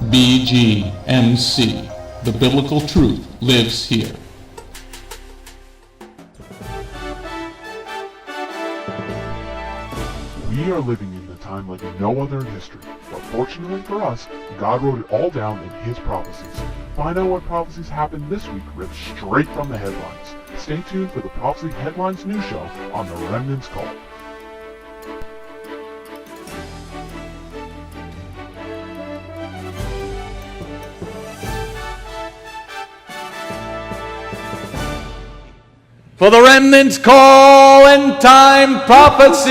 Bgmc. The biblical truth lives here. We are living in a time like no other in history, but fortunately for us, God wrote it all down in His prophecies. Find out what prophecies happened this week ripped straight from the headlines. Stay tuned for the Prophecy Headlines news show on the Remnant's Call. For the Remnant's Call and Time Prophecy.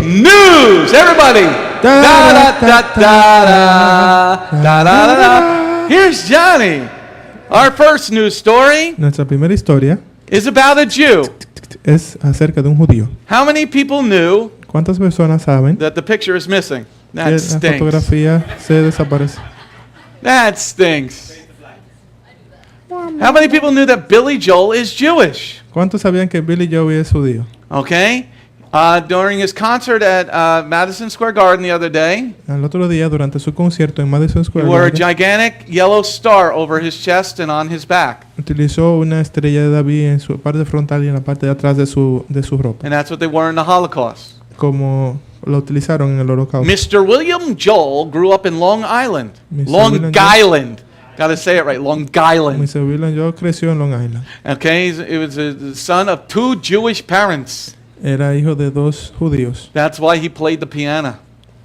News, everybody. Da da da da da da da. Here's Johnny. Our first news story Nuestra primera historia is about a Jew. es acerca de un judío. How many people knew ¿Cuántas personas saben that the picture is missing? que That la stinks. fotografía se desaparece? That stinks. How many people knew that Billy Joel is Jewish? ¿Cuántos sabían que Billy Joey es judío? Okay. During his concert at Madison Square Garden the other day, Al otro día, durante su concierto en Madison he Square wore a Garden, gigantic yellow star over his chest and on his back. utilizó una estrella de David en su parte frontal y en la parte de atrás de su ropa, And that's what they wore in the Holocaust. como lo utilizaron en el holocausto. Mr. William Joel grew up in Long Island. Mr. Long William Joel. Island. Gotta say it right. Long Island. Mr. William Joel creció en Long Island. Okay. He was the son of two Jewish parents. Era hijo de dos judíos. That's why he played the piano.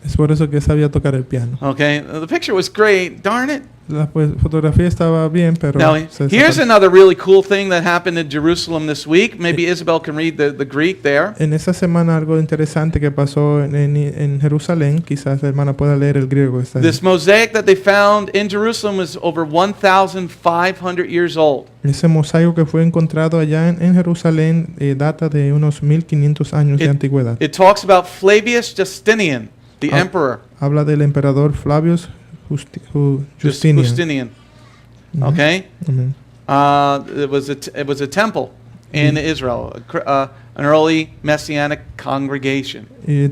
Es por eso que sabía tocar el piano. Okay. The picture was great. Darn it. La fotografía estaba bien, pero Now, se here's desapareció. another really cool thing that happened in Jerusalem this week. Maybe Isabel can read the Greek there. En esta semana algo interesante que pasó en Jerusalén, quizás la hermana pueda leer el griego. Está ahí. This mosaic that they found in Jerusalem was over 1,500 years old. Ese mosaico que fue encontrado allá en Jerusalén data de unos 1500 años de antigüedad. It talks about Flavius Justinian, the emperor. Habla del emperador Flavius Justinian. Justinian. Okay? Amén. It was a temple in Israel, an early Messianic congregation. Y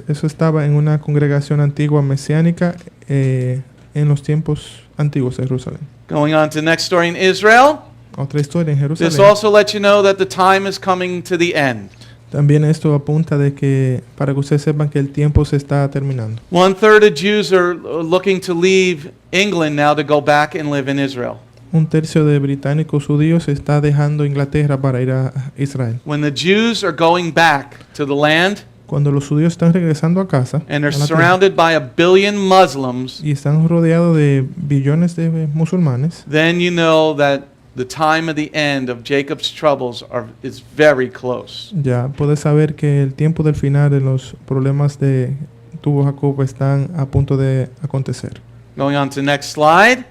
eso estaba en una congregación antigua mesiánica en los tiempos antiguos de Jerusalén. Going on to the next story in Israel. Otra historia en This Jerusalén. also lets you know that the time is coming to the end. También esto apunta de que para que ustedes sepan que el tiempo se está terminando. 1/3 of Jews are looking to leave England now to go back and live in Israel. Un tercio de británicos judíos está dejando Inglaterra para ir a Israel. When the Jews are going back to the land Cuando los judíos están regresando a casa and they're a la tierra, surrounded by 1 billion Muslims, y están rodeados de billones de musulmanes, then you know that the time of the end of Jacob's troubles is very close. ya puedes saber que el tiempo del final de los problemas de tuvo Jacob están a punto de acontecer. Going on to the next slide.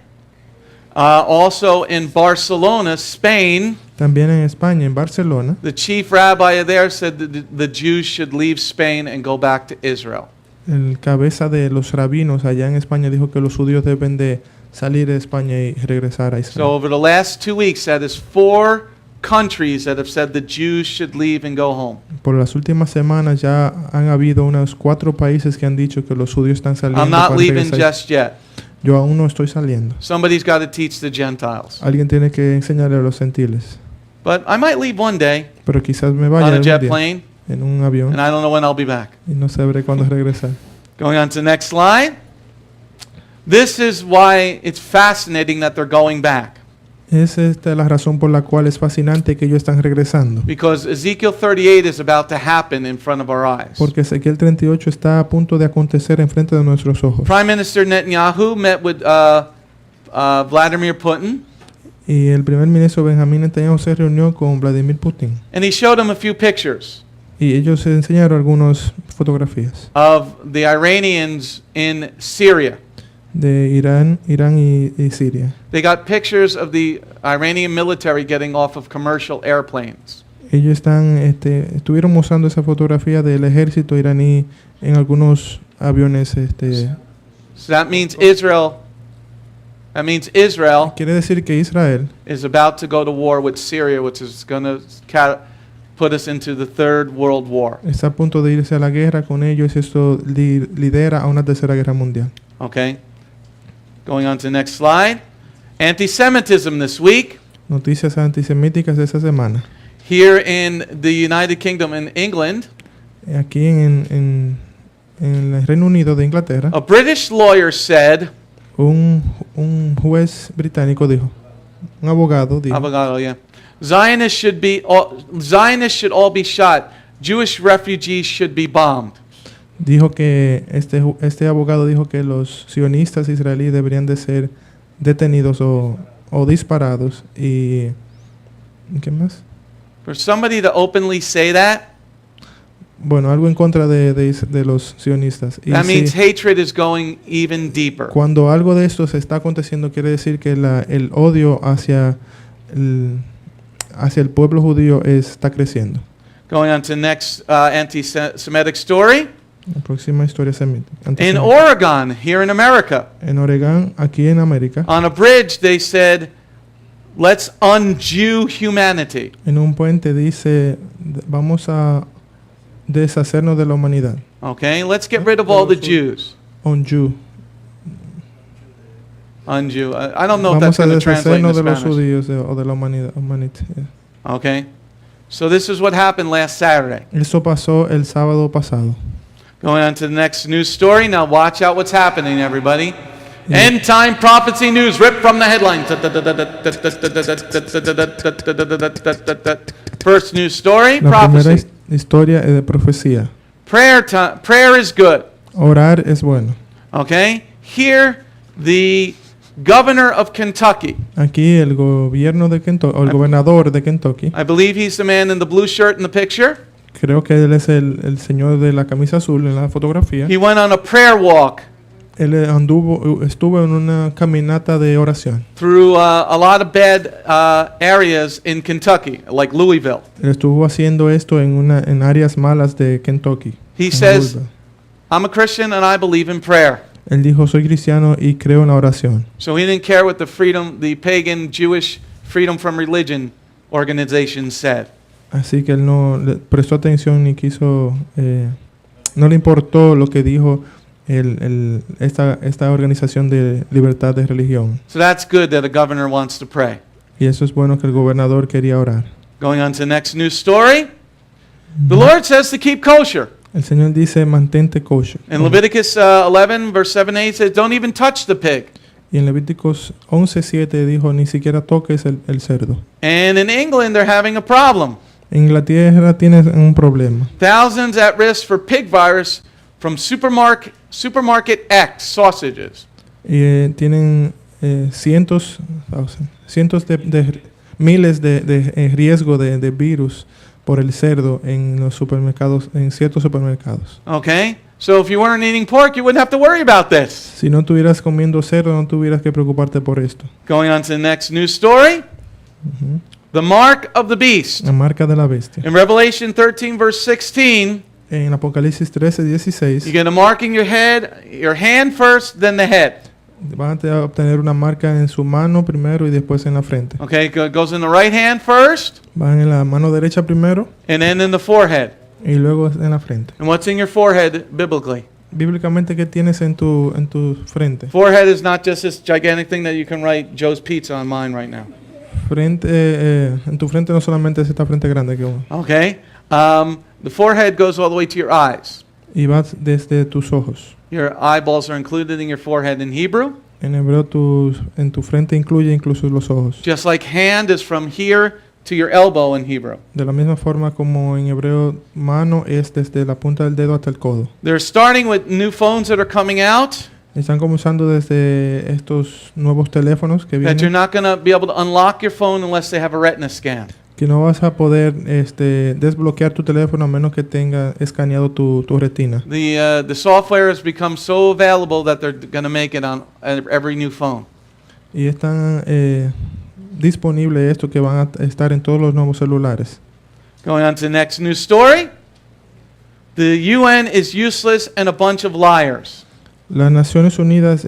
Also in Barcelona, Spain, También en España, en Barcelona, the chief rabbi there said that the Jews should leave Spain and go back to Israel. el cabeza de los rabinos allá en España dijo que los judíos deben de salir de España y regresar a So Israel. over the last 2 weeks, that is 4 countries that have said the Jews should leave and go home. Por las últimas semanas ya han habido unos 4 países que han dicho que los judíos están saliendo I'm not para leaving regresar. just yet. Yo aún no estoy saliendo. Somebody's got to teach the Gentiles. Alguien tiene que enseñarle a los gentiles. But I might leave one day Pero quizás me vaya on a algún jet día plane, en un avión and I don't know when I'll be back. y no sabré cuándo regresar. Going on to the next slide. This is why it's fascinating that they're going back. Es esta la razón por la cual es fascinante que ellos están regresando. Because Ezekiel 38 is about to happen in front of our eyes. Porque Ezequiel 38 está a punto de acontecer enfrente de nuestros ojos. Prime Minister Netanyahu met with Vladimir Putin, Y el primer ministro Benjamín Netanyahu se reunió con Vladimir Putin. and he showed him a few pictures Y ellos se enseñaron algunas fotografías of the Iranians in Syria. de Irán y Siria. They got pictures of the Iranian military getting off of commercial airplanes. Ellos estuvieron mostrando esa fotografía del ejército iraní en algunos aviones. So that means Israel Quiere decir que Israel is about to go to war with Syria, which is going to put us into the Third World War. Está a punto de irse a la guerra con ellos y esto lidera a una tercera guerra mundial. Okay? Going on to the next slide. Anti-Semitism this week. Noticias antisemíticas de esta semana. Here in the United Kingdom in England, Aquí en el Reino Unido de Inglaterra, a British lawyer said, un juez británico dijo, un abogado dijo, avocado, yeah, Zionists should all be shot. Jewish refugees should be bombed. dijo que este abogado dijo que los sionistas israelíes deberían de ser detenidos o disparados y ¿qué más? For somebody to openly say that, Bueno, algo en contra de los sionistas. Y that si- means hatred is going even deeper. cuando algo de esto se está aconteciendo, quiere decir que el odio hacia el pueblo judío está creciendo. Going on to the next anti-Semitic story. La próxima historia semita. In Oregon, here in America, En Oregón, aquí en América, on a bridge, they said, let's un-Jew humanity. en un puente dice, vamos a deshacernos de la humanidad. Okay, let's get rid of all the Jews. Un-Jew. Un-Jew. I don't know if that's Vamos a going to translate deshacernos into de los Spanish. judíos o de la humanidad. Yeah. Okay, so this is what happened last Saturday. Eso pasó el sábado pasado. Going on to the next news story. Now watch out what's happening, everybody. End time prophecy news ripped from the headlines. First news story, La primera prophecy. historia es de profecía. Prayer is good. Orar es bueno. Okay? Here, the governor of Kentucky, Aquí el gobierno de Kentucky, o el gobernador de Kentucky, I believe he's the man in the blue shirt in the picture. creo que él es el señor de la camisa azul en la fotografía. He went on a prayer walk Él estuvo en una caminata de oración. through a lot of bad areas in Kentucky, like Louisville. Él estuvo haciendo esto en áreas malas de Kentucky. He en says, Louisville. I'm a Christian and I believe in prayer. Él dijo, soy cristiano y creo en la oración. So he didn't care what the pagan Jewish freedom from religion organization said. Así que él no le prestó atención ni quiso, no le importó lo que dijo esta organización de libertad de religión. So that's good that a governor wants to pray. Y eso es bueno que el gobernador quería orar. Going on to the next news story. The Lord says to keep kosher. El Señor dice, mantente kosher. In Leviticus 11, verse 7 8 says, don't even touch the pig. Y en Levíticos 11:7 dijo, ni siquiera toques el cerdo. And in England, they're having a problem. En Inglaterra tienes un problema. Thousands at risk for pig virus from supermarket X sausages. Y tienen cientos de miles de riesgo de virus por el cerdo en los supermercados, en ciertos supermercados. Okay? So if you weren't eating pork, you wouldn't have to worry about this. Si no estuvieras comiendo cerdo, no tuvieras que preocuparte por esto. Going on to the next news story. The mark of the beast. La marca de la bestia. In Revelation 13, verse 16, En Apocalipsis 13:16 you get a mark in your hand first, then the head. van a obtener una marca en su mano primero y después en la frente. Okay, it goes in the right hand first, Van en la mano derecha primero and then in the forehead. y luego en la frente. And what's in your forehead biblically? Bíblicamente, ¿qué tienes en tu frente? Forehead is not just this gigantic thing that you can write Joe's Pizza on mine right now. En tu frente no solamente es esta frente grande que Okay? The forehead goes all the way to your eyes. y vas desde tus ojos. Your eyeballs are included in your forehead in Hebrew. En hebreo en tu frente incluye incluso los ojos. Just like hand is from here to your elbow in Hebrew. De la misma forma como en hebreo mano es desde la punta del dedo hasta el codo. They're starting with new phones that are coming out Están comenzando desde estos nuevos teléfonos que that you're vienen, not going to be able to unlock your phone unless they have a retina scan. que no vas a poder desbloquear tu teléfono a menos que tenga escaneado tu retina. The software has become so available that they're going to make it on every new phone. Y están disponible esto que van a estar en todos los nuevos celulares. Going on to the next news story. The UN is useless and a bunch of liars. Las Naciones Unidas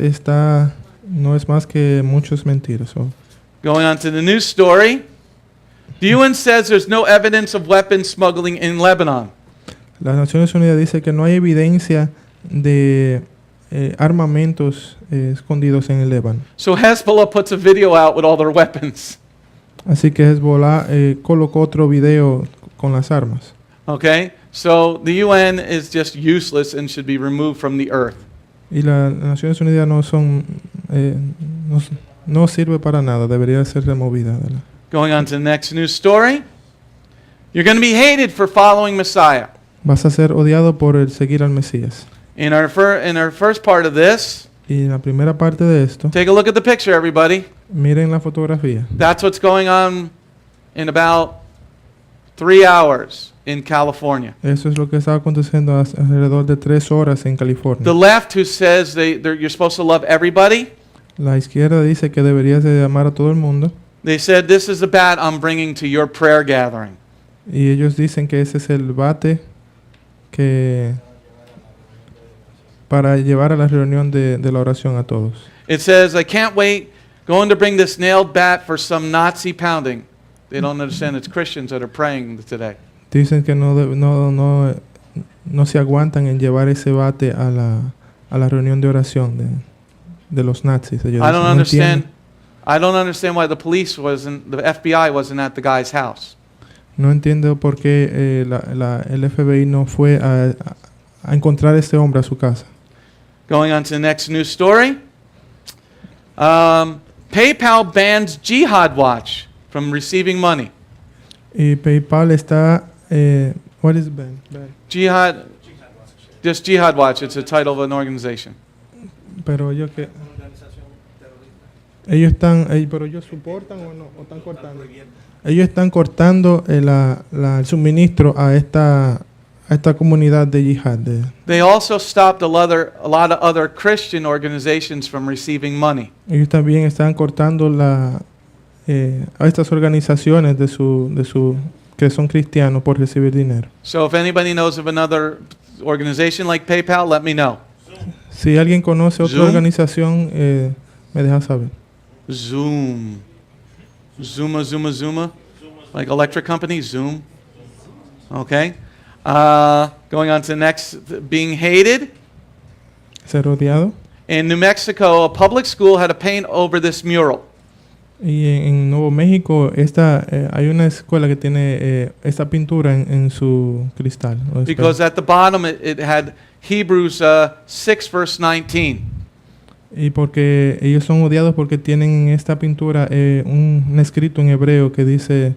no es más que muchos mentiras. Going on to the news story. The UN says there's no evidence of weapons smuggling in Lebanon. Las Naciones Unidas dice que no hay evidencia de armamentos escondidos en el Líbano. So Hezbollah puts a video out with all their weapons. Así que Hezbollah colocó otro video con las armas. Okay? So the UN is just useless and should be removed from the earth. Y las Naciones Unidas no sirve para nada, debería ser removida. Going on to the next news story. You're going to be hated for following Messiah. Vas a ser odiado por el seguir al Mesías. In our first part of this, Y en la primera parte de esto, take a look at the picture, everybody. miren la fotografía. That's what's going on in about 3 hours in California. Eso es lo que está aconteciendo alrededor de 3 horas en California. The left, who says you're supposed to love everybody, La izquierda dice que deberías de amar a todo el mundo. they said this is the bat I'm bringing to your prayer gathering. Y ellos dicen que ese es el bate que para llevar a la reunión de la oración a todos. It says, I can't wait, going to bring this nailed bat for some Nazi pounding. They don't understand it's Christians that are praying today. Dicen que no se aguantan en llevar ese bate a la reunión de oración de los nazis. Ellos I don't no understand. entienden, I don't understand why the FBI wasn't at the guy's house. no entiendo por qué el FBI no fue a encontrar a este hombre a su casa. Going on to the next news story. PayPal bans Jihad Watch from receiving money. Y PayPal está what is ban? Jihad, just Jihad Watch. It's a title of an organization. Pero ellos que ellos están, pero ellos soportan o no, o están cortando. Ellos están cortando el suministro a esta comunidad de yihad. They also stopped a lot of other Christian organizations from receiving money. Ellos también están cortando a estas organizaciones que son cristianos por recibir dinero. So if anybody knows of another organization like PayPal, let me know. Si alguien conoce otra Zoom. organización, me deja saber. Zoom. Zuma. Like electric company, Zoom. Okay. Going on to the next, being hated. Ser odiado. In New Mexico, a public school had to paint over this mural. Y en Nuevo México hay una escuela que tiene esta pintura en su cristal. Because at the bottom it had Hebrews 6 verse 19. Y porque ellos son odiados porque tienen en esta pintura un escrito en hebreo que dice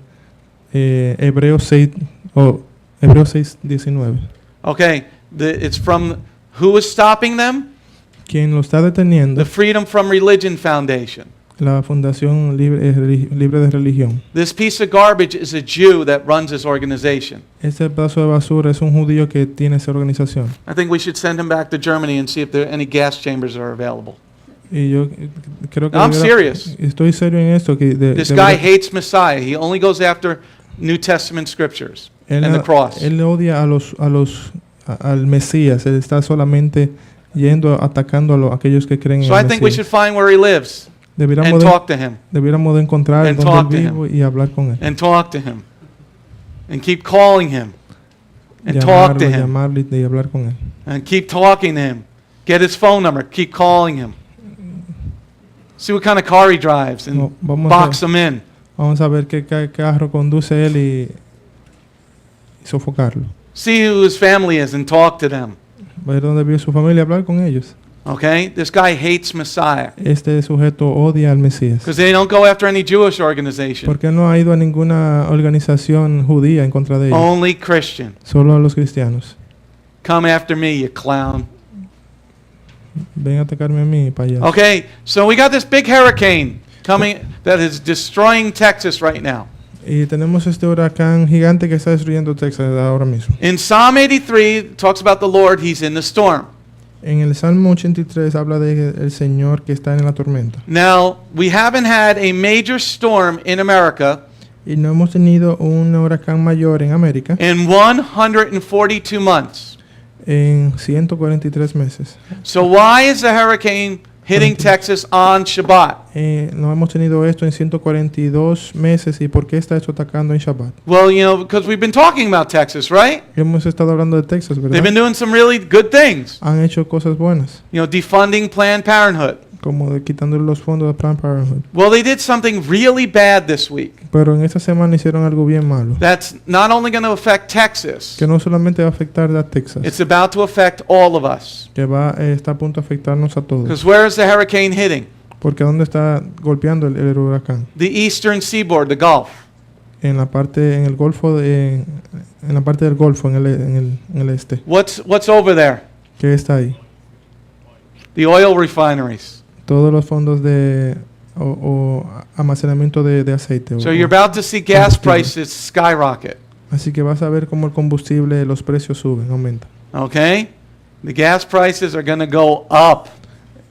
Hebreos 6:19. Okay, it's from who is stopping them? Quien lo está deteniendo, The Freedom from Religion Foundation. la Fundación Libre de Religión. This piece of garbage is a Jew that runs this organization. Este pedazo de basura es un judío que tiene esa organización. I think we should send him back to Germany and see if there any gas chambers are available. Y yo creo que I'm serious. estoy serio en esto que This guy hates Messiah. He only goes after New Testament scriptures and the cross. Él odia al Mesías. Él está solamente atacando a aquellos que creen So en I el think we Mesías. should find where he lives and talk to him Debiéramos de encontrar And donde talk él to vive y hablar con él. and talk to him and keep calling him and talk to him Llamarle y hablar con él. and keep talking to him. Get his phone number. Keep calling him. See what kind of car he drives and No, box him in. Vamos a ver qué carro conduce él y sofocarlo. See who his family is and talk to them. Ver dónde vive su familia y hablar con ellos. Okay? This guy hates Messiah Este sujeto odia al Mesías. because they don't go after any Jewish organization. Porque no ha ido a ninguna organización judía en contra de ellos. Only Christian. Solo a los cristianos. Come after me, you clown. Ven a atacarme a mí, payaso. Okay, so we got this big hurricane coming that is destroying Texas right now. Y tenemos este huracán gigante que está destruyendo Texas ahora mismo. In Psalm 83, it talks about the Lord, he's in the storm. En el Salmo 83 habla de el Señor que está en la tormenta. Now, we haven't had a major storm in America Y no hemos tenido un huracán mayor en América in 142 months. en 143 meses. So why is the hurricane hitting Texas on Shabbat. No hemos tenido esto en 142 meses. ¿Y por qué está esto atacando en Shabbat? Well, you know, because we've been talking about Texas, right? Hemos estado hablando de Texas, They've ¿verdad? been doing some really good things. Han hecho cosas buenas, You know, defunding Planned Parenthood. como de quitando los fondos de Planned Parenthood. Well, they did something really bad this week. Pero en esta semana hicieron algo bien malo, That's not only going to affect Texas, que no solamente va a afectar a Texas, it's about to affect all of us. que está a punto de afectarnos a todos. Because where is the hurricane hitting? Porque ¿dónde está golpeando el huracán? The eastern seaboard, the Gulf. En la parte, en el Golfo, en la parte del Golfo, en el este. What's over there? ¿Qué está ahí? The oil refineries. Todos los fondos de o almacenamiento de aceite. So you're about to see gas prices skyrocket. Así que vas a ver cómo el combustible, los precios suben, aumentan. Okay? The gas prices are going to go up.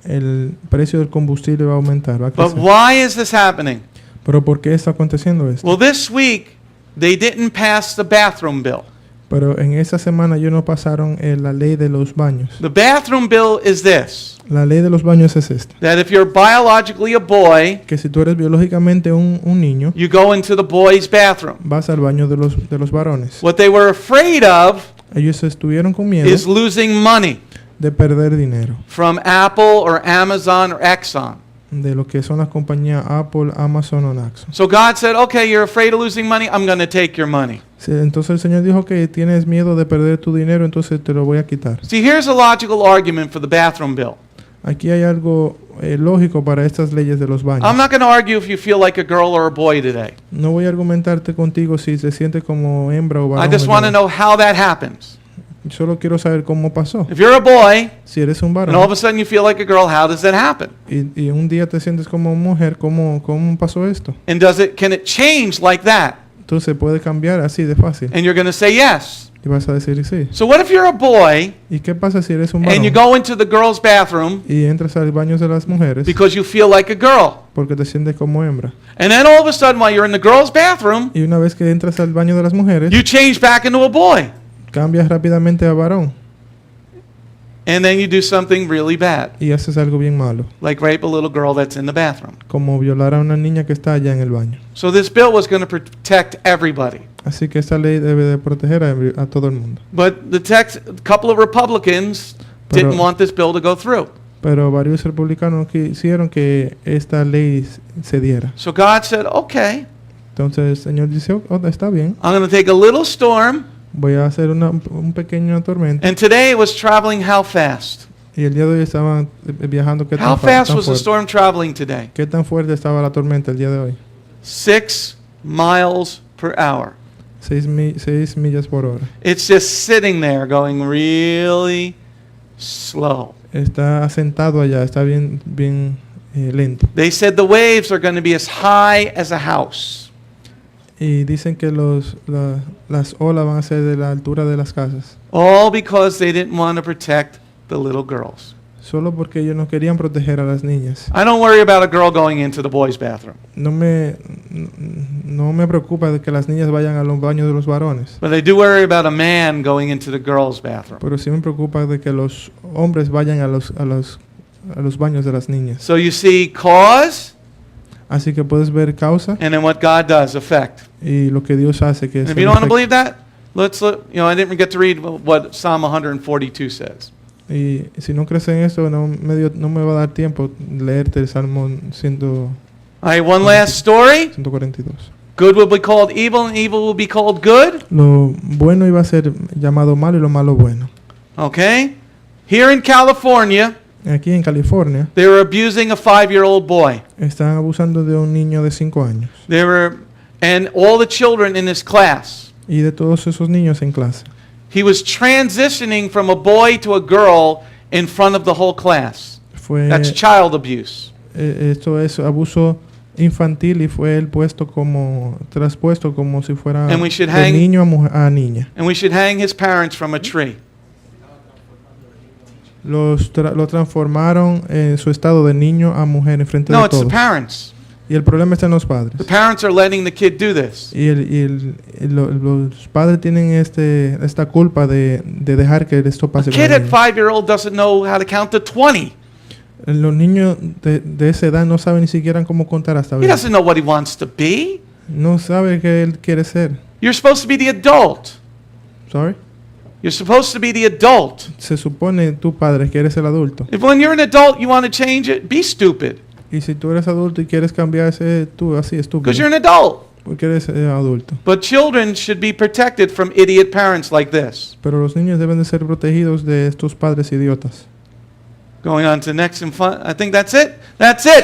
El precio del combustible va a aumentar, va a But crecer. why is this happening? Pero ¿por qué está aconteciendo esto? Well, this week they didn't pass the bathroom bill. Pero en esa semana ellos no pasaron la ley de los baños. The bathroom bill is this: La ley de los baños es esta. that if you're biologically a boy, Que si tú eres biológicamente un niño, you go into the boys' bathroom. vas al baño de los varones. What they were afraid of Ellos estuvieron con miedo is losing money de perder dinero. from Apple or Amazon or Exxon. De lo que son las compañías Apple, Amazon o Naxos. So God said, okay, you're afraid of losing money, I'm going to take your money. Sí, entonces el Señor dijo que tienes miedo de perder tu dinero, entonces te lo voy a quitar. See, here's a logical argument for the bathroom bill. Aquí hay algo lógico para estas leyes de los baños. I'm not going to argue if you feel like a girl or a boy today. No voy a argumentarte contigo si se siente como hembra o I varón. just want to know how that happens. Solo quiero saber cómo pasó. If you're a boy Si eres un and all of varón a sudden you feel like a girl, how does that happen? y un día te sientes como mujer, ¿cómo pasó esto? And can it change like that? Entonces puede cambiar así de fácil. And you're going to say yes. Y vas a decir sí. So what if you're a boy ¿Y qué pasa si eres un and you varón go into the girl's bathroom y entras al baño de las mujeres because you feel like a girl? porque te sientes como hembra? And then all of a sudden while you're in the girl's bathroom, Y una vez que entras al baño de las mujeres, you change back into a boy. cambias rápidamente a varón And then you do something really bad, y haces algo bien malo, like rape a little girl that's in the bathroom. como violar a una niña que está allá en el baño. So this bill was going to protect everybody. Así que esta ley debe de proteger a todo el mundo. But a couple of Republicans didn't want this bill to go through. Pero varios republicanos quisieron que esta ley se diera. So God said, okay, Entonces el Señor dice, "Oh, está bien, I'm going to take a little storm. voy a hacer un pequeño tormenta." And today it was traveling how fast? Y el día de hoy estaban viajando qué How tan, fast tan was the fuerte. storm traveling today? ¿Qué tan fuerte estaba la tormenta el día de hoy? 6 miles per hour. 6 millas por hora. It's just sitting there going really slow. Está sentado allá, está bien lento. They said the waves are going to be as high as a house. Y dicen que las olas van a ser de la altura de las casas. All because they didn't want to protect the little girls. Solo porque ellos no querían proteger a las niñas. I don't worry about a girl going into the boys' bathroom. No me preocupa de que las niñas vayan a los baños de los varones. But I do worry about a man going into the girls' bathroom. Pero sí me preocupa de que los hombres vayan a los baños de las niñas. So you see cause Así que puedes ver causa and then what God does, effect. y lo que Dios hace, que es And if el you don't want to efecto. believe that, let's look. You know, I didn't get to read what Psalm 142 says. Y si no crees en eso, no me va a dar tiempo leerte el Salmo 142. All right, one last story. Good will be called evil and evil will be called good. Lo bueno iba a ser llamado malo y lo malo bueno. Okay? Here in California, Aquí en California they were abusing a 5-year-old boy. están abusando de un niño de 5 años And all the children in his class. y de todos esos niños en clase. He was transitioning from a boy to a girl in front of the whole class. That's child abuse. Esto es abuso infantil y fue él traspuesto como si fuera And we should de niño a niña. And we should hang his parents from a tree. Lo transformaron en su estado de niño a mujer en frente No, de it's the todos. parents. Y el problema está en los padres. The parents are letting the kid do this. Y los padres tienen esta culpa de dejar que esto A pase. kid at 5-year-old doesn't know how to count to 20. Los niños de esa edad no saben ni siquiera cómo contar hasta He 20. doesn't know what he wants to be. No sabe qué él quiere ser. You're supposed to be the adult. Sorry. You're supposed to be the adult. Se supone tu padre que eres el adulto. If when you're an adult you want to change it, be stupid. Y si tú eres adulto y quieres cambiarse, tú así estúpido. Because you're an adult. Porque eres adulto. But children should be protected from idiot parents like this. Pero los niños deben de ser protegidos de estos padres idiotas. Going on to the next and fun. I think that's it. That's it.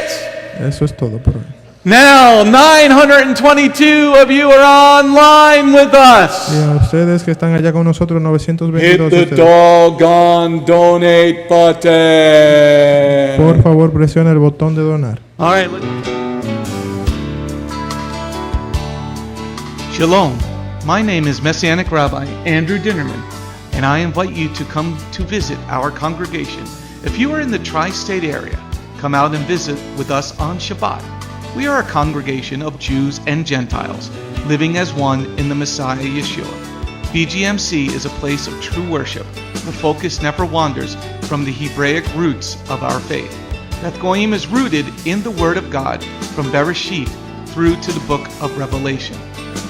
Eso es todo por hoy. Now, 922 of you are online with us. Y a ustedes que están allá con nosotros, 922 Hit de the ustedes, doggone donate button. por favor presiona el botón de donar. All right. Shalom. My name is Messianic Rabbi Andrew Dinnerman, and I invite you to come to visit our congregation. If you are in the tri-state area, come out and visit with us on Shabbat. We are a congregation of Jews and Gentiles, living as one in the Messiah Yeshua. Bgmc is a place of true worship. The focus never wanders from the Hebraic roots of our faith. Beth Goyim is rooted in the Word of God from Bereshit through to the book of Revelation.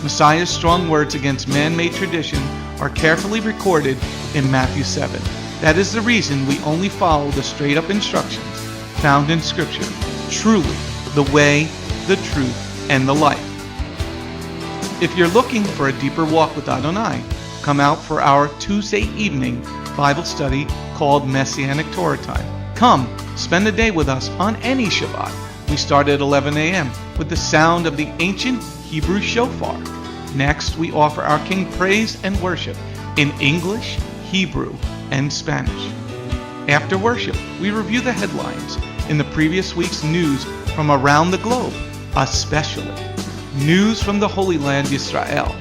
Messiah's strong words against man-made tradition are carefully recorded in Matthew 7. That is the reason we only follow the straight-up instructions found in Scripture. Truly, the way, the truth, and the life. If you're looking for a deeper walk with Adonai, come out for our Tuesday evening Bible study called Messianic Torah Time. Come, spend a day with us on any Shabbat. We start at 11 a.m. with the sound of the ancient Hebrew shofar. Next, we offer our King praise and worship in English, Hebrew, and Spanish. After worship, we review the headlines in the previous week's news from around the globe, especially news from the Holy Land, Israel.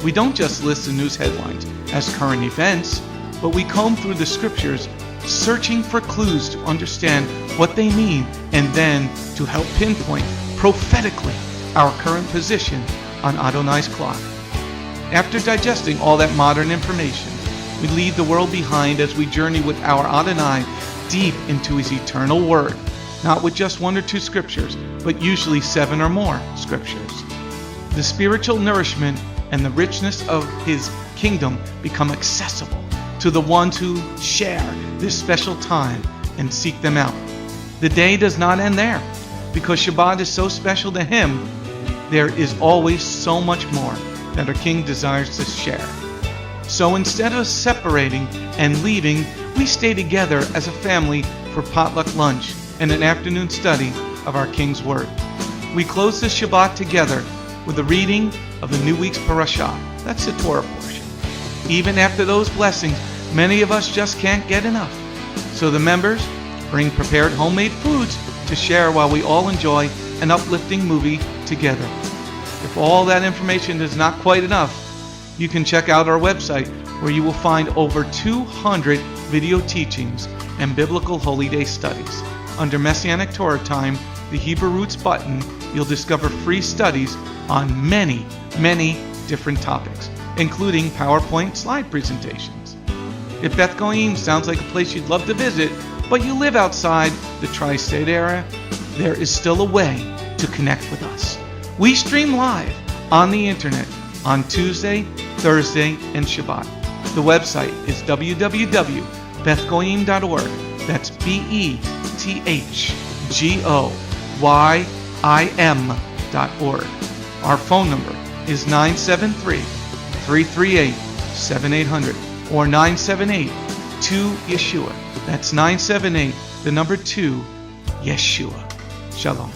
We don't just list the news headlines as current events, but we comb through the scriptures, searching for clues to understand what they mean and then to help pinpoint prophetically our current position on Adonai's clock. After digesting all that modern information, we leave the world behind as we journey with our Adonai deep into his eternal word, not with just 1 or 2 scriptures, but usually 7 or more scriptures. The spiritual nourishment and the richness of his kingdom become accessible to the ones who share this special time and seek them out. The day does not end there. Because Shabbat is so special to him, there is always so much more that our King desires to share. So instead of separating and leaving, we stay together as a family for potluck lunch and an afternoon study of our King's Word. We close the Shabbat together with a reading of the new week's parashah. That's the Torah portion. Even after those blessings, many of us just can't get enough. So the members bring prepared homemade foods to share while we all enjoy an uplifting movie together. If all that information is not quite enough, you can check out our website where you will find over 200 video teachings and biblical holy day studies. Under Messianic Torah Time, the Hebrew Roots button, you'll discover free studies on many different topics, including PowerPoint slide presentations. If Beth Goyim sounds like a place you'd love to visit, but you live outside the tri-state area, there is still a way to connect with us. We stream live on the internet on Tuesday, Thursday, and Shabbat. The website is www.bethgoyim.org. That's BETHGOYIM.org. Our phone number is 973-338-7800 or 978-2-YESHUA. That's 978, the number 2, Yeshua. Shalom.